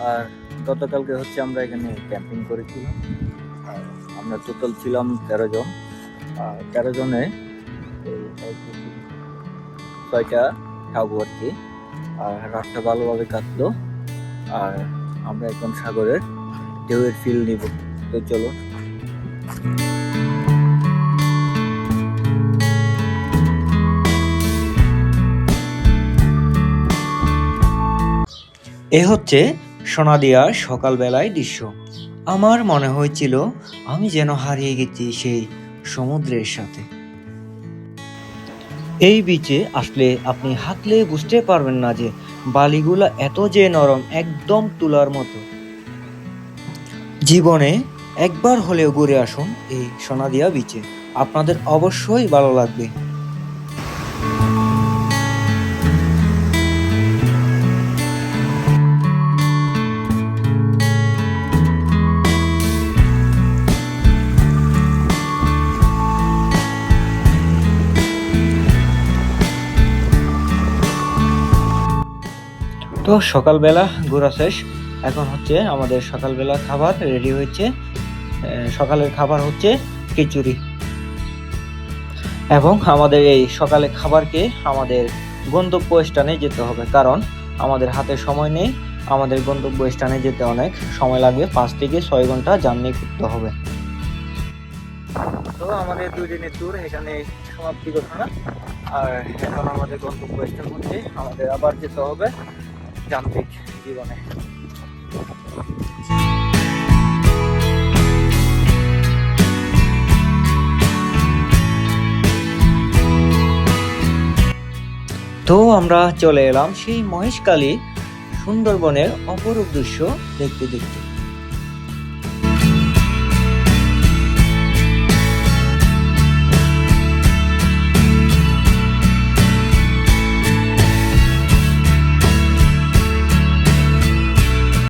আর গতকালকে হচ্ছে আমরা এখানে ক্যাম্পিং করেছিলাম। আর আমরা টোটাল ছিলাম 13 জন। আর 13 জনে এই 6টা খাবো আর কি। আর রাতটা ভালোভাবে কাটলো। আর আমরা এখন সাগরের ঢেউয়ের ফিল নিব। তো চলো। এ হচ্ছে সোনাদিয়ার সকালবেলায় দৃশ্য। আমার মনে হয়েছিল আমি যেন হারিয়ে গেছি সেই সমুদ্রের সাথে। এই বিচে আসলে আপনি হাঁটলে বুঝতে পারবেন না যে বালিগুলা এত যে নরম, একদম তুলার মতো। জীবনে একবার হলেও ঘুরে আসুন এই সোনাদিয়া বিচে, আপনাদের অবশ্যই ভালো লাগবে। তো সকালবেলা ঘোরা শেষ, এখন হচ্ছে আমাদের সকালবেলা খাবার রেডি হয়েছে। সকালের খাবার হচ্ছে খিচুড়ি, এবং আমাদের এই সকালে খাবারকে আমাদের গন্তব্য স্থানে যেতে হবে, কারণ আমাদের হাতে সময় নেই। আমাদের গন্তব্য স্থানে যেতে অনেক সময় লাগবে, 5 থেকে 6 ঘন্টা জার্নি করতে হবে। তো আমাদের 2 দিনের ট্যুর এখানে সমাপ্তি ঘটনা। আর এখন আমাদের গন্তব্য স্থান হচ্ছে আমাদের আবার যেতে হবে যান্ত্রিক জীবনে। তো আমরা চলে এলাম সেই মহেশখালী সুন্দরবনের অপরূপ দৃশ্য দেখতে দেখতে।